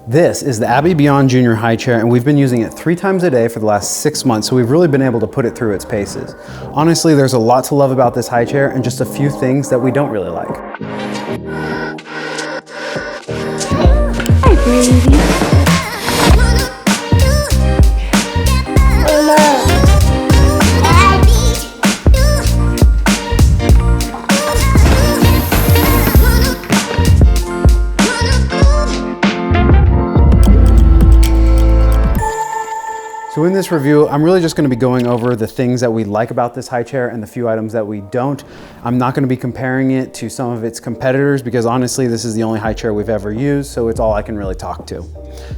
This is the Abiie Beyond Junior high chair, and we've been using it 3 times a day for the last 6 months, so we've really been able to put it through its paces. Honestly, there's a lot to love about this high chair and just a few things that we don't really like. Hi, Brady. So in this review, I'm really just going to be going over the things that we like about this high chair and the few items that we don't. I'm not going to be comparing it to some of its competitors because honestly, this is the only high chair we've ever used, so it's all I can really talk to.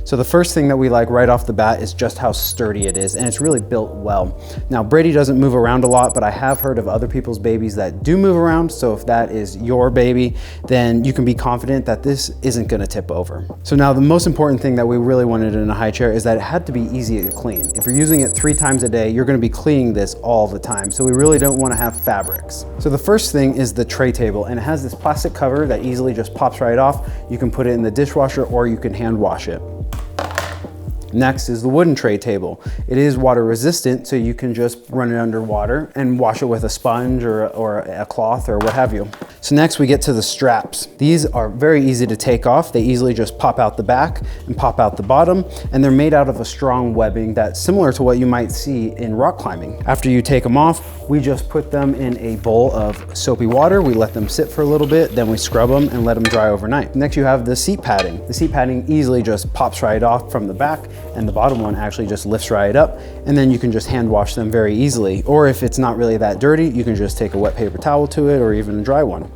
So the first thing that we like right off the bat is just how sturdy it is, and it's really built well. Now, Brady doesn't move around a lot, but I have heard of other people's babies that do move around, so if that is your baby, then you can be confident that this isn't going to tip over. So now the most important thing that we really wanted in a high chair is that it had to be easy to clean. If you're using it 3 times a day, you're going to be cleaning this all the time, so we really don't want to have fabrics. So the first thing is the tray table, and it has this plastic cover that easily just pops right off. You can put it in the dishwasher or you can hand wash it. Next is the wooden tray table. It is water resistant, so you can just run it under water and wash it with a sponge or a cloth or what have you. So next we get to the straps. These are very easy to take off. They easily just pop out the back and pop out the bottom, and they're made out of a strong webbing that's similar to what you might see in rock climbing. After you take them off, we just put them in a bowl of soapy water. We let them sit for a little bit, then we scrub them and let them dry overnight. Next you have the seat padding. The seat padding easily just pops right off from the back, and the bottom one actually just lifts right up, and then you can just hand wash them very easily. Or if it's not really that dirty, you can just take a wet paper towel to it or even a dry one.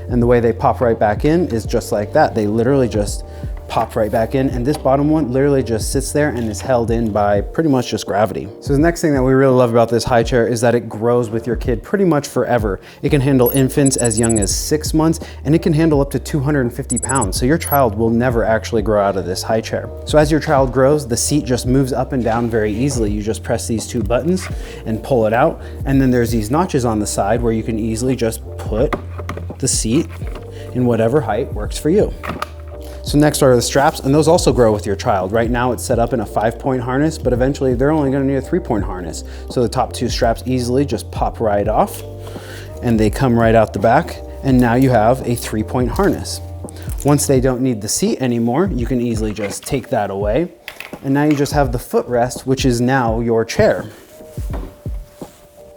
And the way they pop right back in is just like that. They literally just pop right back in, and this bottom one literally just sits there and is held in by pretty much just gravity. So the next thing that we really love about this high chair is that it grows with your kid pretty much forever. It can handle infants as young as 6 months, and it can handle up to 250 pounds. So your child will never actually grow out of this high chair. So as your child grows, the seat just moves up and down very easily. You just press these 2 buttons and pull it out. And then there's these notches on the side where you can easily just put the seat in whatever height works for you. So next are the straps, and those also grow with your child. Right now it's set up in a 5-point harness, but eventually they're only going to need a 3-point harness. So the top 2 straps easily just pop right off, and they come right out the back, and now you have a 3-point harness. Once they don't need the seat anymore, you can easily just take that away, and now you just have the footrest, which is now your chair.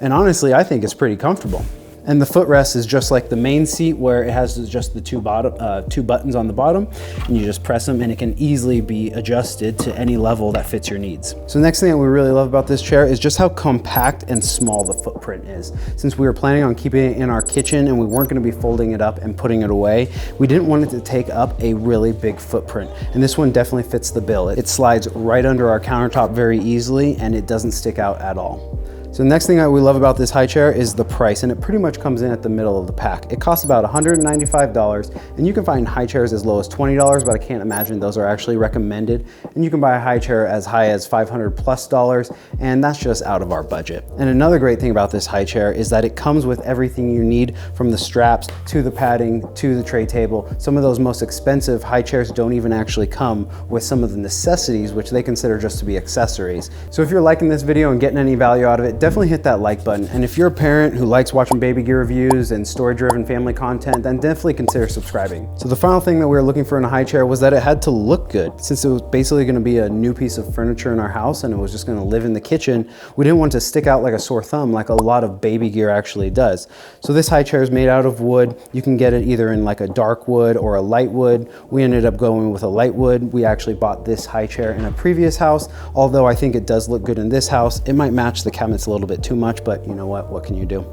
And honestly, I think it's pretty comfortable. And the footrest is just like the main seat, where it has just the 2 buttons on the bottom, and you just press them and it can easily be adjusted to any level that fits your needs. So the next thing that we really love about this chair is just how compact and small the footprint is. Since we were planning on keeping it in our kitchen and we weren't going to be folding it up and putting it away, we didn't want it to take up a really big footprint. And this one definitely fits the bill. It slides right under our countertop very easily, and it doesn't stick out at all. So the next thing that we love about this high chair is the price, and it pretty much comes in at the middle of the pack. It costs about $195, and you can find high chairs as low as $20, but I can't imagine those are actually recommended. And you can buy a high chair as high as $500+, and that's just out of our budget. And another great thing about this high chair is that it comes with everything you need, from the straps to the padding to the tray table. Some of those most expensive high chairs don't even actually come with some of the necessities, which they consider just to be accessories. So if you're liking this video and getting any value out of it, definitely hit that like button. And if you're a parent who likes watching baby gear reviews and story-driven family content, then definitely consider subscribing. So the final thing that we were looking for in a high chair was that it had to look good. Since it was basically going to be a new piece of furniture in our house and it was just going to live in the kitchen, we didn't want to stick out like a sore thumb like a lot of baby gear actually does. So this high chair is made out of wood. You can get it either in like a dark wood or a light wood. We ended up going with a light wood. We actually bought this high chair in a previous house. Although I think it does look good in this house, it might match the cabinets a little bit too much, but you know what can you do?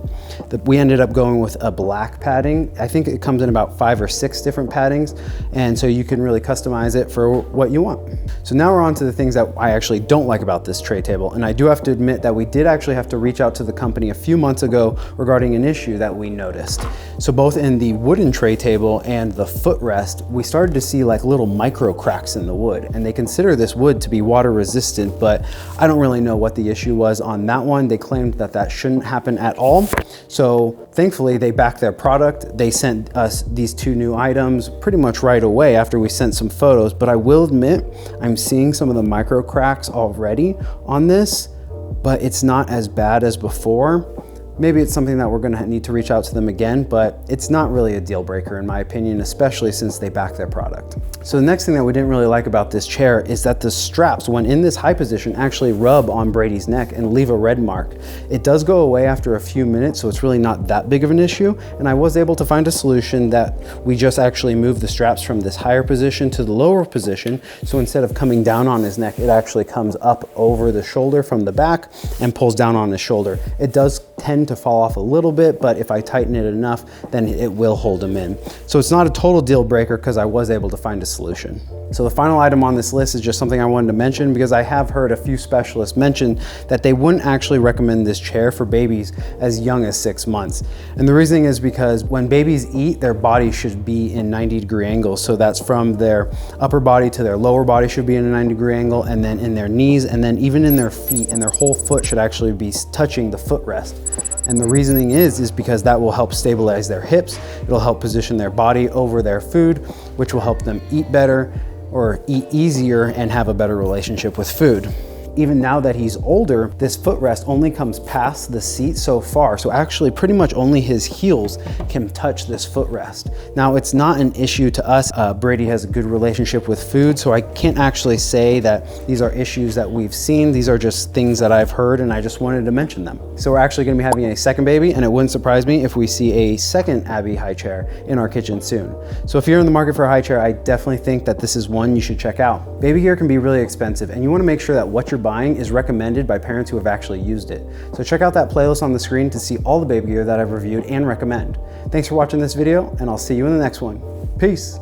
We ended up going with a black padding. I think it comes in about 5 or 6 different paddings, and so you can really customize it for what you want. So now we're on to the things that I actually don't like about this tray table, and I do have to admit that we did actually have to reach out to the company a few months ago regarding an issue that we noticed. So both in the wooden tray table and the footrest, we started to see like little micro cracks in the wood, and they consider this wood to be water resistant, but I don't really know what the issue was on that one. one, they claimed that that shouldn't happen at all. So thankfully they backed their product. They sent us these 2 new items pretty much right away after we sent some photos, but I will admit I'm seeing some of the micro cracks already on this, but it's not as bad as before. Maybe it's something that we're gonna need to reach out to them again, but it's not really a deal breaker in my opinion, especially since they back their product. So the next thing that we didn't really like about this chair is that the straps, when in this high position, actually rub on Brady's neck and leave a red mark. It does go away after a few minutes, so it's really not that big of an issue. And I was able to find a solution that we just actually moved the straps from this higher position to the lower position. So instead of coming down on his neck, it actually comes up over the shoulder from the back and pulls down on his shoulder. It does tend to fall off a little bit, but if I tighten it enough, then it will hold him in. So it's not a total deal breaker because I was able to find a solution. So the final item on this list is just something I wanted to mention because I have heard a few specialists mention that they wouldn't actually recommend this chair for babies as young as 6 months. And the reasoning is because when babies eat, their body should be in 90-degree angles. So that's from their upper body to their lower body should be in a 90-degree angle, and then in their knees, and then even in their feet, and their whole foot should actually be touching the footrest. And the reasoning is because that will help stabilize their hips. It'll help position their body over their food, which will help them eat better or eat easier and have a better relationship with food. Even now that he's older, this footrest only comes past the seat so far. So actually pretty much only his heels can touch this footrest. Now it's not an issue to us. Brady has a good relationship with food, so I can't actually say that these are issues that we've seen. These are just things that I've heard and I just wanted to mention them. So we're actually gonna be having a second baby, and it wouldn't surprise me if we see a second Abiie high chair in our kitchen soon. So if you're in the market for a high chair, I definitely think that this is one you should check out. Baby gear can be really expensive, and you wanna make sure that what you're buying is recommended by parents who have actually used it. So check out that playlist on the screen to see all the baby gear that I've reviewed and recommend. Thanks for watching this video, and I'll see you in the next one. Peace.